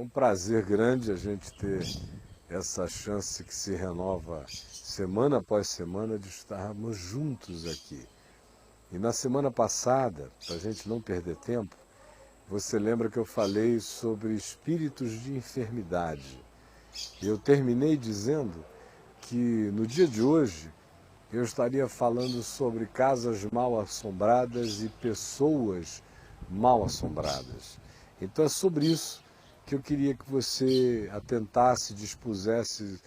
um prazer grande a gente ter essa chance que se renova semana após semana de estarmos juntos aqui. E na semana passada, para a gente não perder tempo, você lembra que eu falei sobre espíritos de enfermidade. Eu terminei dizendo que no dia de hoje eu estaria falando sobre casas mal assombradas e pessoas mal assombradas. Então é sobre isso que eu queria que você atentasse, dispusesse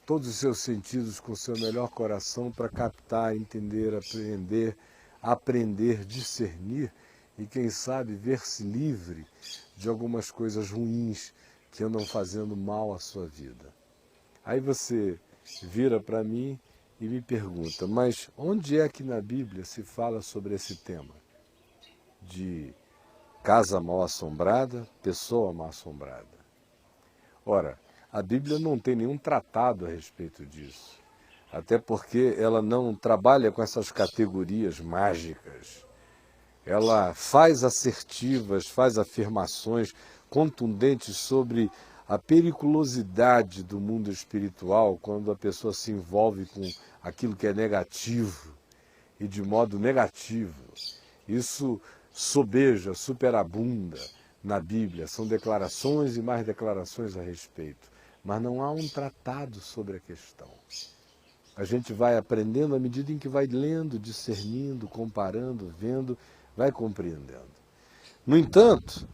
todos os seus sentidos com o seu melhor coração para captar, entender, aprender, discernir e, quem sabe, ver-se livre de algumas coisas ruins que andam fazendo mal à sua vida. Aí você vira para mim e me pergunta, mas onde é que na Bíblia se fala sobre esse tema? De casa mal assombrada, pessoa mal assombrada. Ora, a Bíblia não tem nenhum tratado a respeito disso. Até porque ela não trabalha com essas categorias mágicas. Ela faz assertivas, faz afirmações contundentes sobre a periculosidade do mundo espiritual quando a pessoa se envolve com aquilo que é negativo e de modo negativo. Isso sobeja, superabunda na Bíblia, são declarações e mais declarações a respeito, mas não há um tratado sobre a questão. A gente vai aprendendo à medida em que vai lendo, discernindo, comparando, vendo, vai compreendendo. No entanto,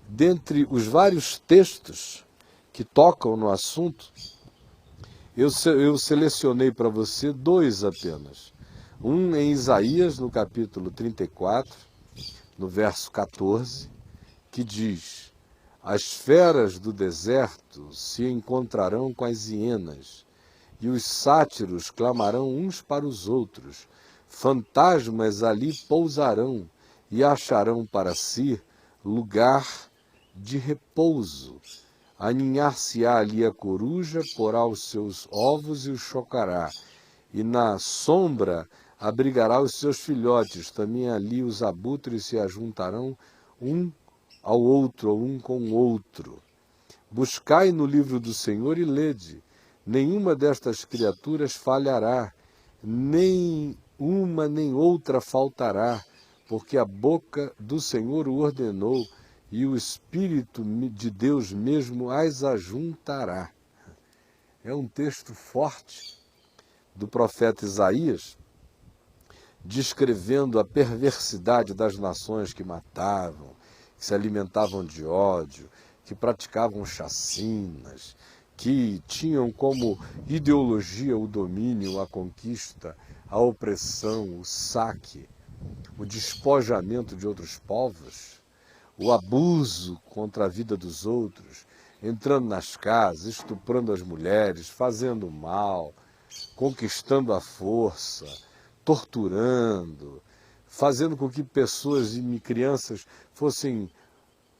dentre os vários textos que tocam no assunto, eu selecionei para você dois apenas. Um em Isaías, no capítulo 34, no verso 14, que diz: as feras do deserto se encontrarão com as hienas, e os sátiros clamarão uns para os outros, fantasmas ali pousarão e acharão para si lugar de repouso. Aninhar-se-á ali a coruja, porá os seus ovos e os chocará, e na sombra abrigará os seus filhotes, também ali os abutres se ajuntarão um ao outro, ou um com o outro. Buscai no livro do Senhor e lede, nenhuma destas criaturas falhará, nem uma nem outra faltará, porque a boca do Senhor o ordenou, e o Espírito de Deus mesmo as ajuntará. É um texto forte do profeta Isaías, descrevendo a perversidade das nações que matavam, que se alimentavam de ódio, que praticavam chacinas, que tinham como ideologia o domínio, a conquista, a opressão, o saque, o despojamento de outros povos, o abuso contra a vida dos outros, entrando nas casas, estuprando as mulheres, fazendo mal, conquistando à força, torturando, fazendo com que pessoas e crianças fossem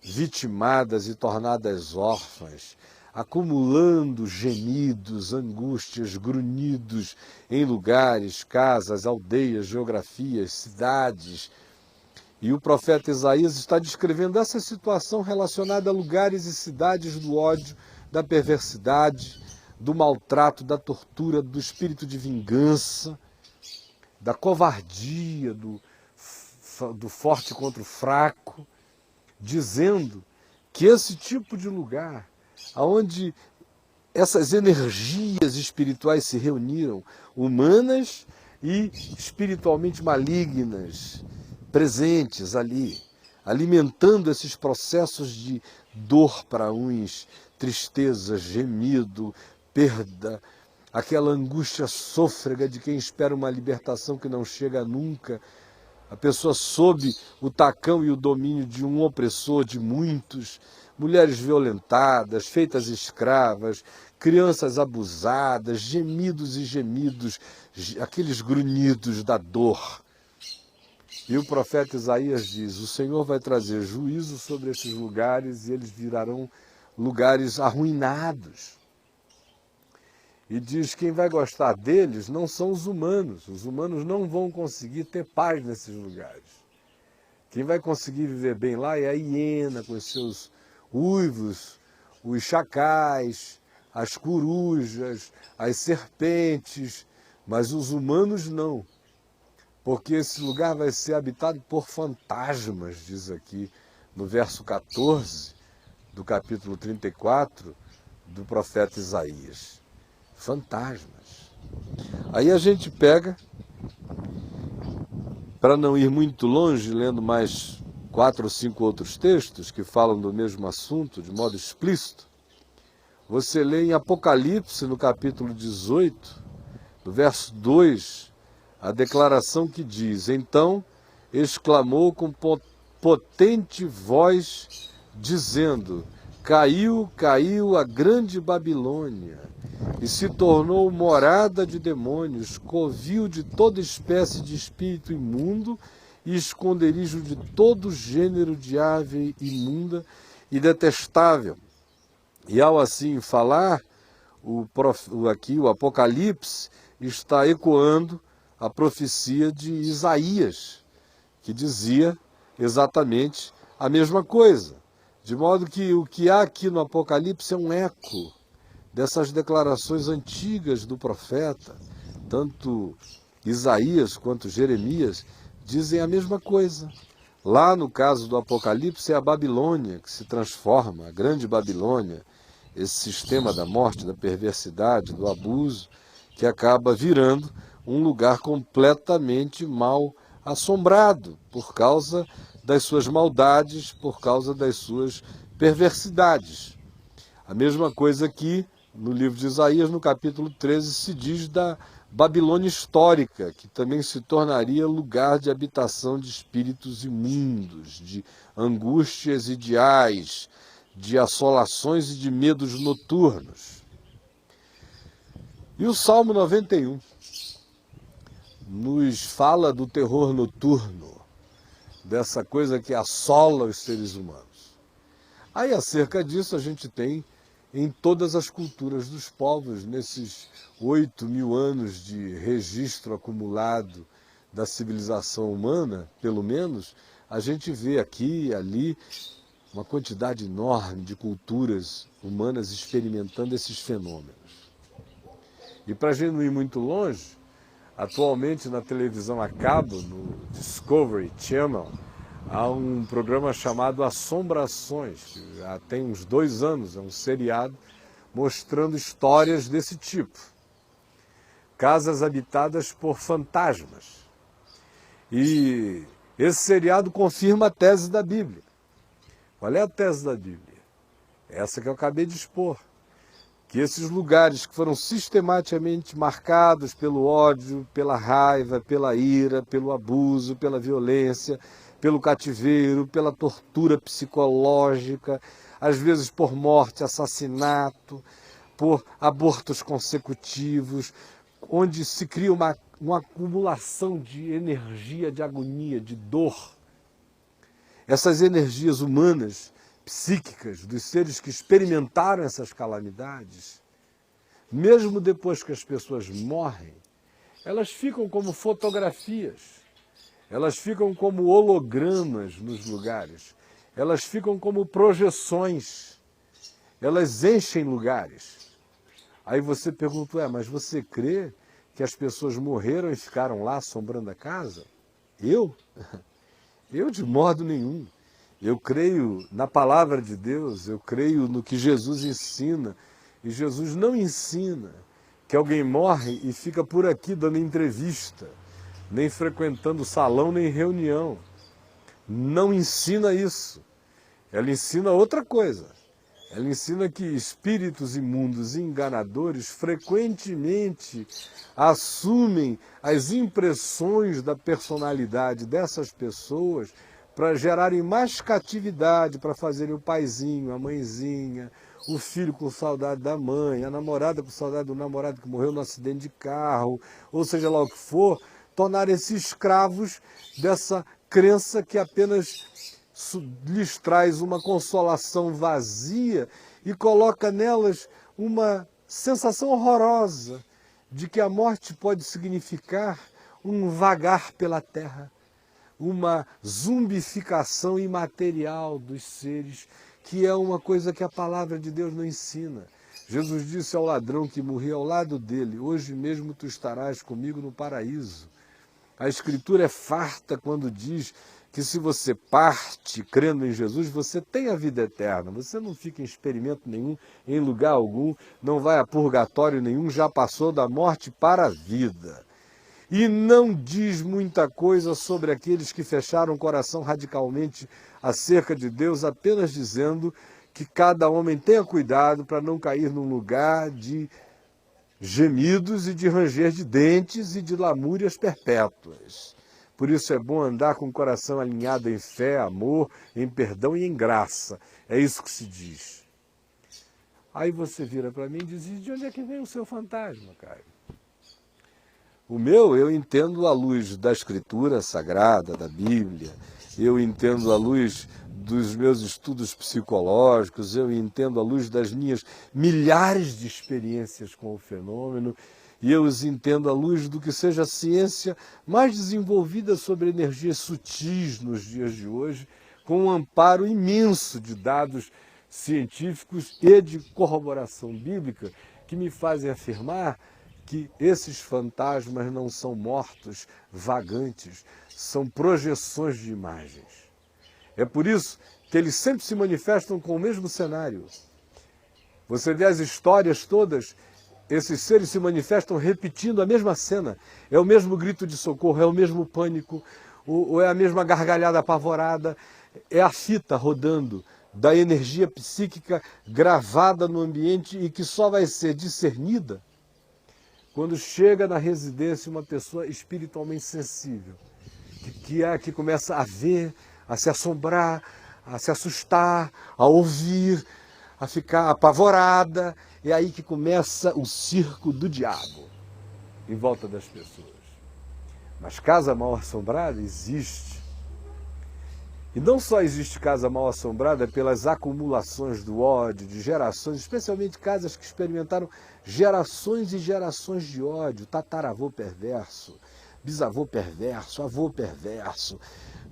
vitimadas e tornadas órfãs, acumulando gemidos, angústias, grunhidos em lugares, casas, aldeias, geografias, cidades. E o profeta Isaías está descrevendo essa situação relacionada a lugares e cidades do ódio, da perversidade, do maltrato, da tortura, do espírito de vingança, da covardia, do forte contra o fraco, dizendo que esse tipo de lugar, onde essas energias espirituais se reuniram, humanas e espiritualmente malignas, presentes ali, alimentando esses processos de dor para uns, tristeza, gemido, perda, aquela angústia sôfrega de quem espera uma libertação que não chega nunca, a pessoa sob o tacão e o domínio de um opressor, de muitos, mulheres violentadas, feitas escravas, crianças abusadas, gemidos e gemidos, aqueles grunhidos da dor. E o profeta Isaías diz: o Senhor vai trazer juízo sobre esses lugares e eles virarão lugares arruinados. E diz que quem vai gostar deles não são os humanos não vão conseguir ter paz nesses lugares. Quem vai conseguir viver bem lá é a hiena com os seus uivos, os chacais, as corujas, as serpentes, mas os humanos não, porque esse lugar vai ser habitado por fantasmas, diz aqui no verso 14 do capítulo 34 do profeta Isaías. Fantasmas. Aí a gente pega, para não ir muito longe, lendo mais 4 ou 5 outros textos que falam do mesmo assunto de modo explícito, você lê em Apocalipse, no capítulo 18, no verso 2, a declaração que diz: então exclamou com potente voz, dizendo: caiu, caiu a grande Babilônia, e se tornou morada de demônios, covil de toda espécie de espírito imundo e esconderijo de todo gênero de ave imunda e detestável. E ao assim falar, aqui o Apocalipse está ecoando a profecia de Isaías, que dizia exatamente a mesma coisa. De modo que o que há aqui no Apocalipse é um eco dessas declarações antigas do profeta. Tanto Isaías quanto Jeremias dizem a mesma coisa. Lá no caso do Apocalipse é a Babilônia que se transforma, a grande Babilônia, esse sistema da morte, da perversidade, do abuso, que acaba virando um lugar completamente mal assombrado por causa das suas maldades, por causa das suas perversidades. A mesma coisa aqui no livro de Isaías, no capítulo 13, se diz da Babilônia histórica, que também se tornaria lugar de habitação de espíritos imundos, de angústias ideais, de assolações e de medos noturnos. E o Salmo 91 nos fala do terror noturno, dessa coisa que assola os seres humanos. Aí, acerca disso, a gente tem em todas as culturas dos povos, nesses 8.000 anos de registro acumulado da civilização humana, pelo menos, a gente vê aqui e ali uma quantidade enorme de culturas humanas experimentando esses fenômenos. E para a gente não ir muito longe, atualmente na televisão a cabo, no Discovery Channel, há um programa chamado Assombrações, que já tem uns 2 anos, é um seriado mostrando histórias desse tipo. Casas habitadas por fantasmas. E esse seriado confirma a tese da Bíblia. Qual é a tese da Bíblia? Essa que eu acabei de expor. Que esses lugares que foram sistematicamente marcados pelo ódio, pela raiva, pela ira, pelo abuso, pela violência, pelo cativeiro, pela tortura psicológica, às vezes por morte, assassinato, por abortos consecutivos, onde se cria uma acumulação de energia, de agonia, de dor. Essas energias humanas, psíquicas, dos seres que experimentaram essas calamidades, mesmo depois que as pessoas morrem, elas ficam como fotografias, elas ficam como hologramas nos lugares, elas ficam como projeções, elas enchem lugares. Aí você pergunta, mas você crê que as pessoas morreram e ficaram lá assombrando a casa? Eu? Eu de modo nenhum. Eu creio na palavra de Deus, eu creio no que Jesus ensina. E Jesus não ensina que alguém morre e fica por aqui dando entrevista, nem frequentando salão, nem reunião. Não ensina isso. Ela ensina outra coisa. Ela ensina que espíritos imundos e enganadores frequentemente assumem as impressões da personalidade dessas pessoas para gerarem mais catividade, para fazerem o paizinho, a mãezinha, o filho com saudade da mãe, a namorada com saudade do namorado que morreu no acidente de carro, ou seja lá o que for, tornarem-se escravos dessa crença que apenas lhes traz uma consolação vazia e coloca nelas uma sensação horrorosa de que a morte pode significar um vagar pela terra, uma zumbificação imaterial dos seres que é uma coisa que a palavra de Deus não ensina. Jesus disse ao ladrão que morria ao lado dele: hoje mesmo tu estarás comigo no paraíso. A Escritura é farta quando diz que se você parte crendo em Jesus, você tem a vida eterna. Você não fica em experimento nenhum, em lugar algum, não vai a purgatório nenhum, já passou da morte para a vida. E não diz muita coisa sobre aqueles que fecharam o coração radicalmente acerca de Deus, apenas dizendo que cada homem tenha cuidado para não cair num lugar de gemidos e de ranger de dentes e de lamúrias perpétuas. Por isso é bom andar com o coração alinhado em fé, amor, em perdão e em graça. É isso que se diz. Aí você vira para mim e diz: de onde é que vem o seu fantasma, Caio? O meu, eu entendo à luz da Escritura Sagrada, da Bíblia, eu entendo à luz dos meus estudos psicológicos, eu entendo à luz das minhas milhares de experiências com o fenômeno, e eu os entendo à luz do que seja a ciência mais desenvolvida sobre energias sutis nos dias de hoje, com um amparo imenso de dados científicos e de corroboração bíblica que me fazem afirmar que esses fantasmas não são mortos vagantes, são projeções de imagens. É por isso que eles sempre se manifestam com o mesmo cenário. Você vê as histórias todas, esses seres se manifestam repetindo a mesma cena. É o mesmo grito de socorro, é o mesmo pânico, ou é a mesma gargalhada apavorada, é a fita rodando da energia psíquica gravada no ambiente e que só vai ser discernida quando chega na residência uma pessoa espiritualmente sensível, que começa a ver, a se assombrar, a se assustar, a ouvir, a ficar apavorada. É aí que começa o circo do diabo em volta das pessoas. Mas casa mal assombrada existe. E não só existe casa mal assombrada pelas acumulações do ódio, de gerações, especialmente casas que experimentaram gerações e gerações de ódio, tataravô perverso, bisavô perverso, avô perverso,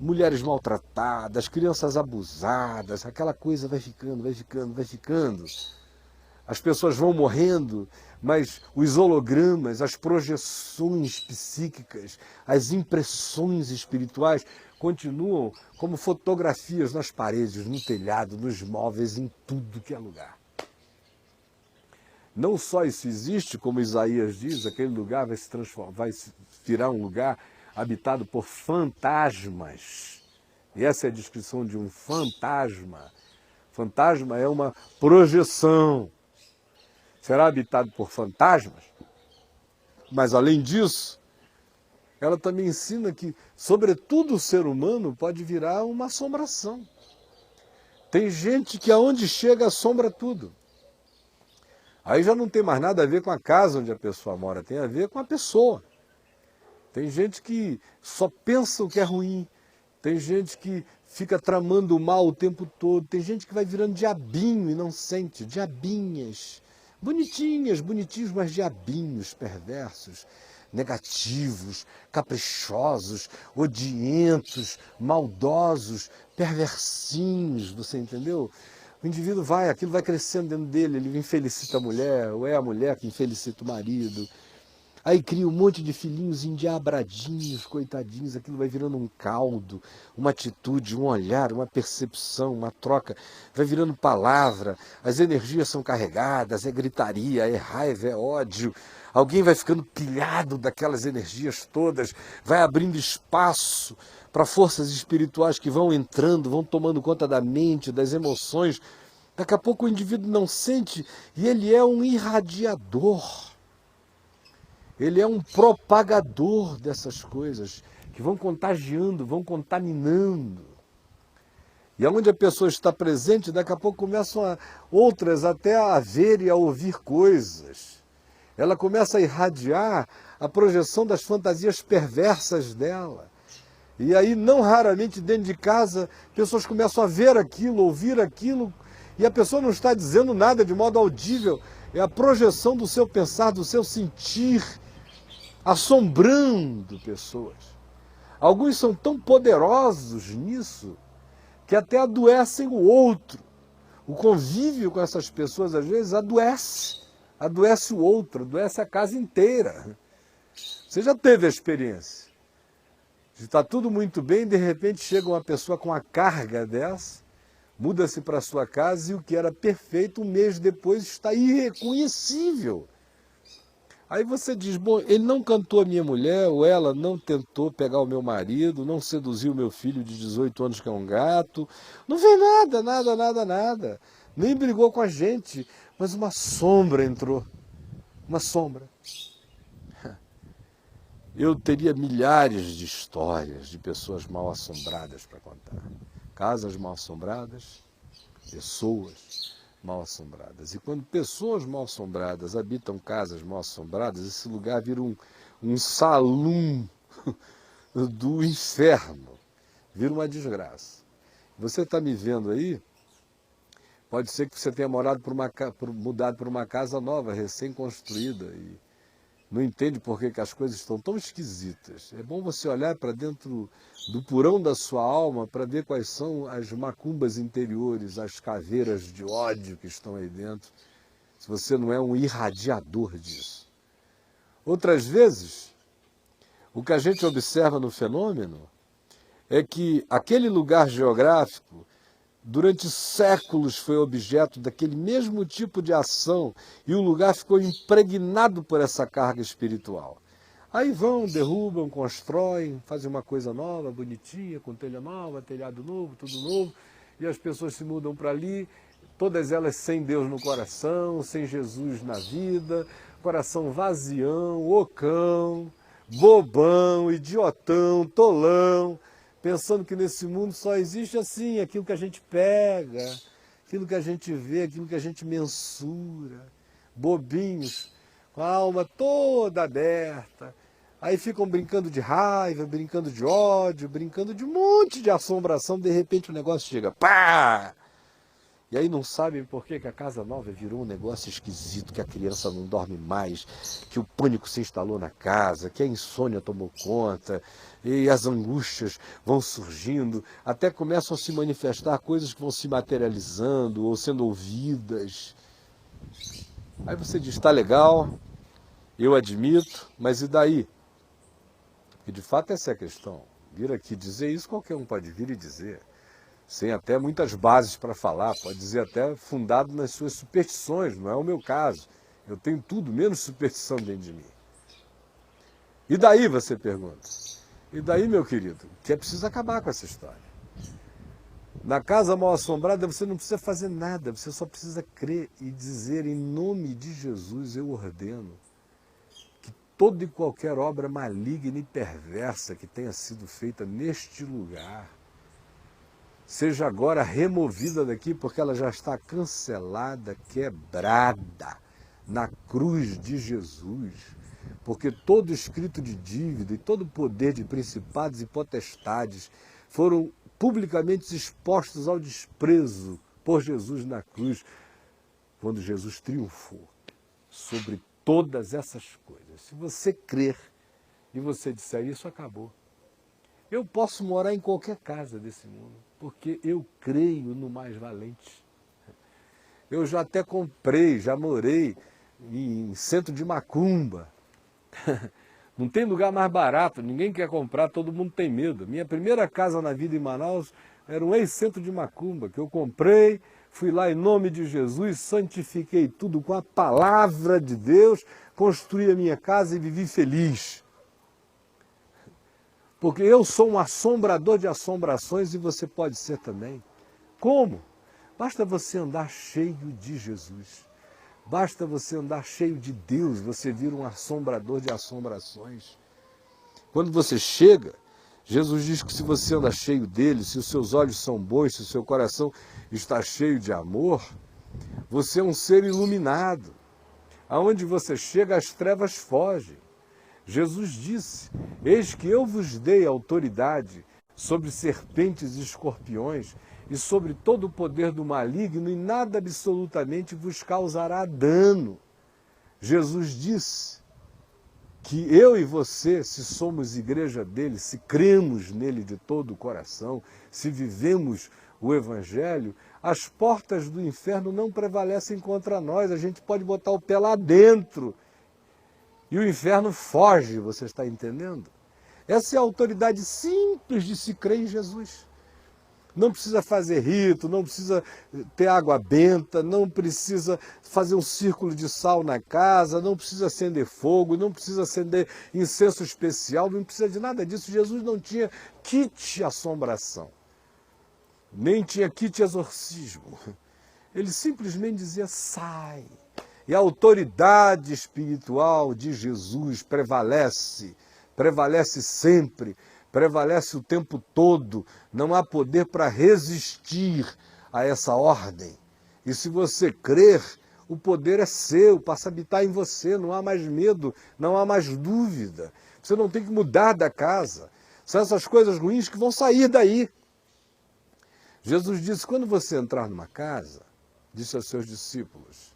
mulheres maltratadas, crianças abusadas, aquela coisa vai ficando, vai ficando, vai ficando. As pessoas vão morrendo, mas os hologramas, as projeções psíquicas, as impressões espirituais continuam como fotografias nas paredes, no telhado, nos móveis, em tudo que é lugar. Não só isso existe, como Isaías diz, aquele lugar vai se transformar, vai virar um lugar habitado por fantasmas. E essa é a descrição de um fantasma. Fantasma é uma projeção. Será habitado por fantasmas, mas além disso, ela também ensina que, sobretudo, o ser humano pode virar uma assombração. Tem gente que aonde chega assombra tudo. Aí já não tem mais nada a ver com a casa onde a pessoa mora, tem a ver com a pessoa. Tem gente que só pensa o que é ruim, tem gente que fica tramando o mal o tempo todo, tem gente que vai virando diabinho e não sente, diabinhas. Bonitinhas, bonitinhos, mas diabinhos perversos, negativos, caprichosos, odientos, maldosos, perversinhos, você entendeu? O indivíduo vai, aquilo vai crescendo dentro dele, ele infelicita a mulher, ou é a mulher que infelicita o marido. Aí cria um monte de filhinhos endiabradinhos, coitadinhos, aquilo vai virando um caldo, uma atitude, um olhar, uma percepção, uma troca, vai virando palavra, as energias são carregadas, é gritaria, é raiva, é ódio, alguém vai ficando pilhado daquelas energias todas, vai abrindo espaço para forças espirituais que vão entrando, vão tomando conta da mente, das emoções. Daqui a pouco o indivíduo não sente e ele é um irradiador. Ele é um propagador dessas coisas que vão contagiando, vão contaminando. E onde a pessoa está presente, daqui a pouco começam outras até a ver e a ouvir coisas. Ela começa a irradiar a projeção das fantasias perversas dela. E aí, não raramente, dentro de casa, pessoas começam a ver aquilo, ouvir aquilo, e a pessoa não está dizendo nada de modo audível. É a projeção do seu pensar, do seu sentir, assombrando pessoas. Alguns são tão poderosos nisso que até adoecem o outro. O convívio com essas pessoas, às vezes, adoece o outro, adoece a casa inteira. Você já teve a experiência? Está tudo muito bem, de repente chega uma pessoa com uma carga dessa, muda-se para sua casa e o que era perfeito, um mês depois está irreconhecível. Aí você diz, bom, ele não cantou a minha mulher, ou ela não tentou pegar o meu marido, não seduziu o meu filho de 18 anos que é um gato, não fez nada, nem brigou com a gente, mas uma sombra entrou, uma sombra. Eu teria milhares de histórias de pessoas mal assombradas para contar. Casas mal assombradas, pessoas mal assombradas. E quando pessoas mal assombradas habitam casas mal assombradas, esse lugar vira um salão do inferno, vira uma desgraça. Você está me vendo aí? Pode ser que você tenha mudado para uma casa nova, recém-construída, e não entende por que as coisas estão tão esquisitas. É bom você olhar para dentro do porão da sua alma para ver quais são as macumbas interiores, as caveiras de ódio que estão aí dentro, se você não é um irradiador disso. Outras vezes, o que a gente observa no fenômeno é que aquele lugar geográfico, durante séculos foi objeto daquele mesmo tipo de ação e o lugar ficou impregnado por essa carga espiritual. Aí vão, derrubam, constroem, fazem uma coisa nova, bonitinha, com telha nova, telhado novo, tudo novo, e as pessoas se mudam para ali, todas elas sem Deus no coração, sem Jesus na vida, coração vazião, ocão, bobão, idiotão, tolão, pensando que nesse mundo só existe assim, aquilo que a gente pega, aquilo que a gente vê, aquilo que a gente mensura, bobinhos, com a alma toda aberta, aí ficam brincando de raiva, brincando de ódio, brincando de um monte de assombração, de repente o negócio chega, pá! E aí não sabem por que a casa nova virou um negócio esquisito, que a criança não dorme mais, que o pânico se instalou na casa, que a insônia tomou conta, e as angústias vão surgindo, até começam a se manifestar coisas que vão se materializando ou sendo ouvidas. Aí você diz, está legal, eu admito, mas e daí? Porque de fato essa é a questão. Vir aqui dizer isso, qualquer um pode vir e dizer. Sem até muitas bases para falar, pode dizer até fundado nas suas superstições, não é o meu caso. Eu tenho tudo menos superstição dentro de mim. E daí, você pergunta? E daí, meu querido, que é preciso acabar com essa história. Na casa mal assombrada você não precisa fazer nada, você só precisa crer e dizer, em nome de Jesus eu ordeno que toda e qualquer obra maligna e perversa que tenha sido feita neste lugar seja agora removida daqui, porque ela já está cancelada, quebrada na cruz de Jesus. Porque todo escrito de dívida e todo poder de principados e potestades foram publicamente expostos ao desprezo por Jesus na cruz, quando Jesus triunfou sobre todas essas coisas. Se você crer e você disser isso, acabou. Eu posso morar em qualquer casa desse mundo, porque eu creio no mais valente. Eu já até comprei, já morei em centro de macumba. Não tem lugar mais barato, ninguém quer comprar, todo mundo tem medo. Minha primeira casa na vida em Manaus era um ex-centro de macumba, que eu comprei, fui lá em nome de Jesus, santifiquei tudo com a palavra de Deus, construí a minha casa e vivi feliz. Porque eu sou um assombrador de assombrações e você pode ser também. Como? Basta você andar cheio de Jesus. Basta você andar cheio de Deus, você vira um assombrador de assombrações. Quando você chega, Jesus diz que se você anda cheio dele, se os seus olhos são bons, se o seu coração está cheio de amor, você é um ser iluminado. Aonde você chega, as trevas fogem. Jesus disse, eis que eu vos dei autoridade sobre serpentes e escorpiões e sobre todo o poder do maligno e nada absolutamente vos causará dano. Jesus disse que eu e você, se somos igreja dele, se cremos nele de todo o coração, se vivemos o Evangelho, as portas do inferno não prevalecem contra nós. A gente pode botar o pé lá dentro e o inferno foge, você está entendendo? Essa é a autoridade simples de se crer em Jesus. Não precisa fazer rito, não precisa ter água benta, não precisa fazer um círculo de sal na casa, não precisa acender fogo, não precisa acender incenso especial, não precisa de nada disso. Jesus não tinha kit assombração, nem tinha kit exorcismo. Ele simplesmente dizia, sai. E a autoridade espiritual de Jesus prevalece sempre, prevalece o tempo todo. Não há poder para resistir a essa ordem. E se você crer, o poder é seu, passa a habitar em você, não há mais medo, não há mais dúvida. Você não tem que mudar da casa. São essas coisas ruins que vão sair daí. Jesus disse, quando você entrar numa casa, disse aos seus discípulos,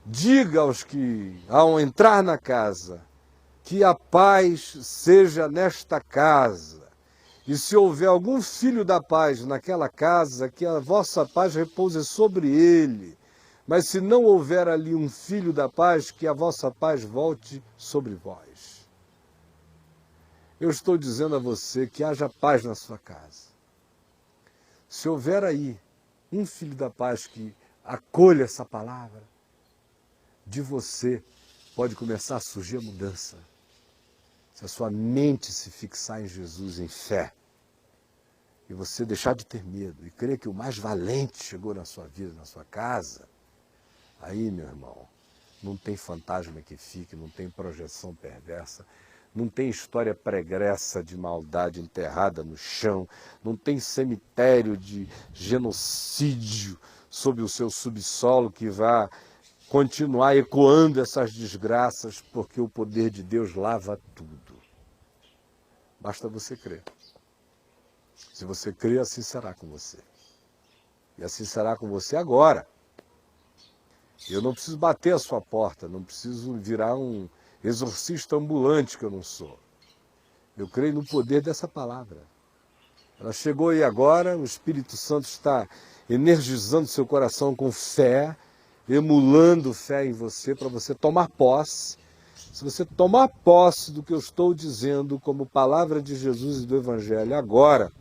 diga aos que, ao entrar na casa, que a paz seja nesta casa. E se houver algum filho da paz naquela casa, que a vossa paz repouse sobre ele. Mas se não houver ali um filho da paz, que a vossa paz volte sobre vós. Eu estou dizendo a você que haja paz na sua casa. Se houver aí um filho da paz que acolha essa palavra, de você pode começar a surgir a mudança. Se a sua mente se fixar em Jesus, em fé, e você deixar de ter medo e crer que o mais valente chegou na sua vida, na sua casa, aí, meu irmão, não tem fantasma que fique, não tem projeção perversa, não tem história pregressa de maldade enterrada no chão, não tem cemitério de genocídio sob o seu subsolo que vá continuar ecoando essas desgraças, porque o poder de Deus lava tudo. Basta você crer. Se você crer, assim será com você. E assim será com você agora. Eu não preciso bater a sua porta, não preciso virar um exorcista ambulante que eu não sou. Eu creio no poder dessa palavra. Ela chegou aí agora, o Espírito Santo está energizando seu coração com fé, emulando fé em você, para você tomar posse. Se você tomar posse do que eu estou dizendo como palavra de Jesus e do Evangelho agora,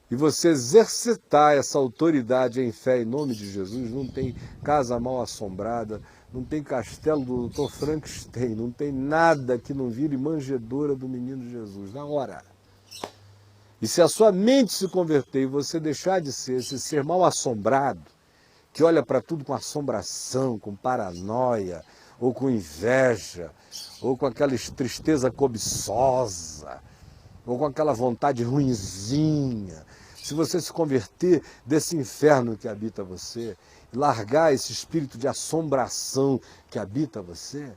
e você exercitar essa autoridade em fé em nome de Jesus, não tem casa mal assombrada, não tem castelo do Dr. Frankenstein, não tem nada que não vire manjedoura do menino Jesus, na hora. E se a sua mente se converter e você deixar de ser esse ser mal assombrado, que olha para tudo com assombração, com paranoia, ou com inveja, ou com aquela tristeza cobiçosa, ou com aquela vontade ruinzinha, se você se converter desse inferno que habita você, e largar esse espírito de assombração que habita você,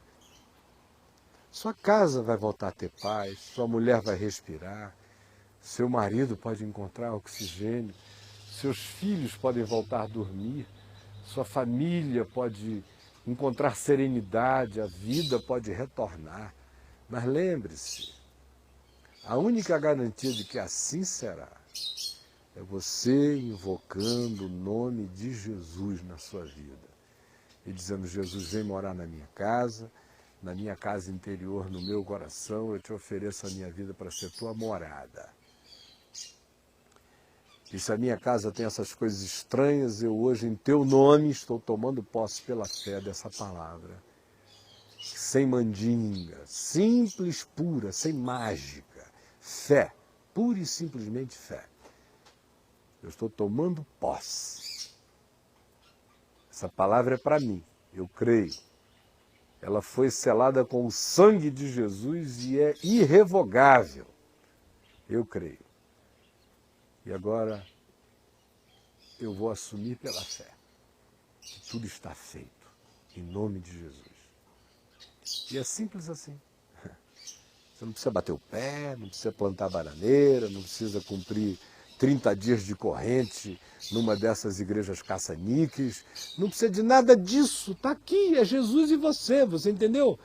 sua casa vai voltar a ter paz, sua mulher vai respirar, seu marido pode encontrar oxigênio, seus filhos podem voltar a dormir, sua família pode encontrar serenidade, a vida pode retornar. Mas lembre-se, a única garantia de que assim será é você invocando o nome de Jesus na sua vida e dizendo, Jesus, vem morar na minha casa interior, no meu coração, eu te ofereço a minha vida para ser tua morada. E se a minha casa tem essas coisas estranhas, eu hoje, em teu nome, estou tomando posse pela fé dessa palavra. Sem mandinga, simples, pura, sem mágica. Fé, pura e simplesmente fé. Eu estou tomando posse. Essa palavra é para mim, eu creio. Ela foi selada com o sangue de Jesus e é irrevogável. Eu creio. E agora eu vou assumir pela fé que tudo está feito, em nome de Jesus. E é simples assim. Você não precisa bater o pé, não precisa plantar bananeira, não precisa cumprir 30 dias de corrente numa dessas igrejas caça-níqueis. Não precisa de nada disso. Está aqui, é Jesus e você entendeu?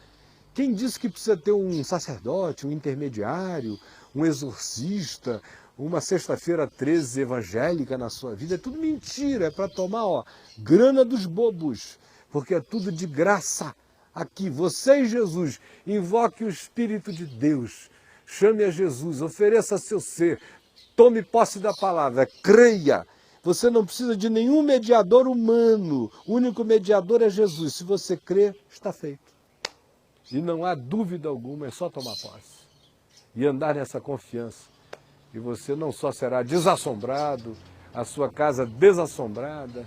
Quem disse que precisa ter um sacerdote, um intermediário, um exorcista, uma sexta-feira 13 evangélica na sua vida, é tudo mentira, é para tomar grana dos bobos, porque é tudo de graça. Aqui, você e Jesus, invoque o Espírito de Deus, chame a Jesus, ofereça seu ser, tome posse da palavra, creia. Você não precisa de nenhum mediador humano, o único mediador é Jesus. Se você crê, está feito. E não há dúvida alguma, é só tomar posse e andar nessa confiança. E você não só será desassombrado, a sua casa desassombrada,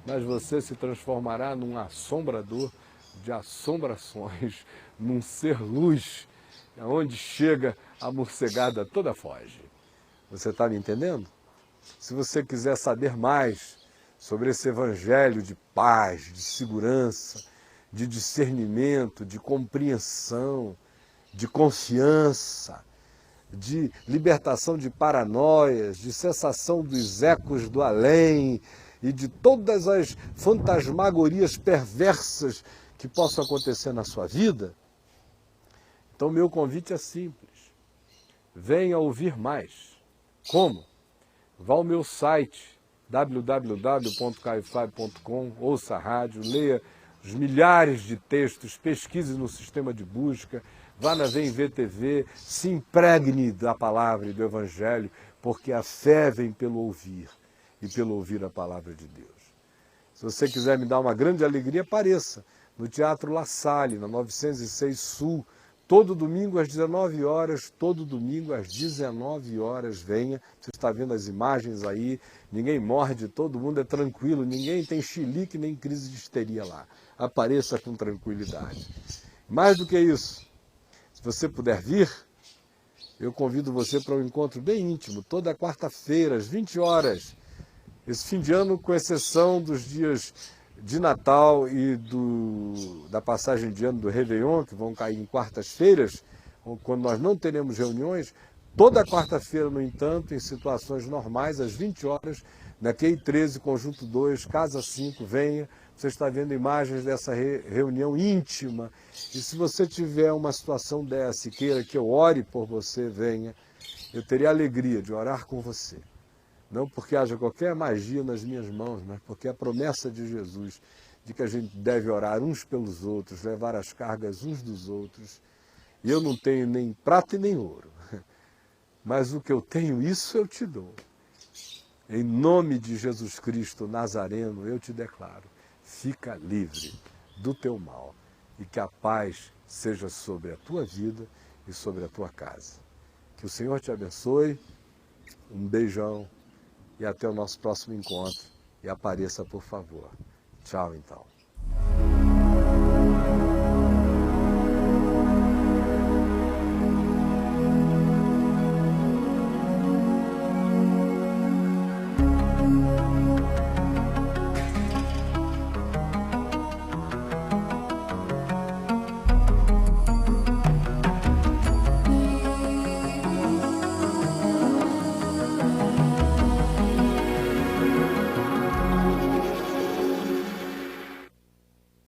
mas você se transformará num assombrador de assombrações, num ser luz, onde chega a morcegada toda foge. Você está me entendendo? Se você quiser saber mais sobre esse evangelho de paz, de segurança, de discernimento, de compreensão, de confiança, de libertação de paranoias, de cessação dos ecos do além e de todas as fantasmagorias perversas que possam acontecer na sua vida, então meu convite é simples. Venha ouvir mais. Como? Vá ao meu site www.caiofabio.com, ouça a rádio, leia os milhares de textos, pesquise no sistema de busca, vá na Vem Ver TV, se impregne da palavra e do Evangelho, porque a fé vem pelo ouvir e pelo ouvir a palavra de Deus. Se você quiser me dar uma grande alegria, apareça no Teatro La Salle, na 906 Sul, todo domingo às 19 horas, todo domingo às 19 horas, venha. Você está vendo as imagens aí, ninguém morde, todo mundo é tranquilo, ninguém tem chilique nem crise de histeria lá. Apareça com tranquilidade. Mais do que isso, se você puder vir, eu convido você para um encontro bem íntimo, toda quarta-feira, às 20 horas. Esse fim de ano, com exceção dos dias de Natal e da passagem de ano do Réveillon, que vão cair em quartas-feiras, quando nós não teremos reuniões, toda quarta-feira, no entanto, em situações normais, às 20 horas, na QI 13, Conjunto 2, Casa 5, venha. Você está vendo imagens dessa reunião íntima. E se você tiver uma situação dessa e queira que eu ore por você, venha. Eu teria a alegria de orar com você. Não porque haja qualquer magia nas minhas mãos, mas porque a promessa de Jesus de que a gente deve orar uns pelos outros, levar as cargas uns dos outros. E eu não tenho nem prata e nem ouro, mas o que eu tenho, isso eu te dou. Em nome de Jesus Cristo Nazareno, eu te declaro, fica livre do teu mal e que a paz seja sobre a tua vida e sobre a tua casa. Que o Senhor te abençoe, um beijão. E até o nosso próximo encontro. E apareça, por favor. Tchau, então.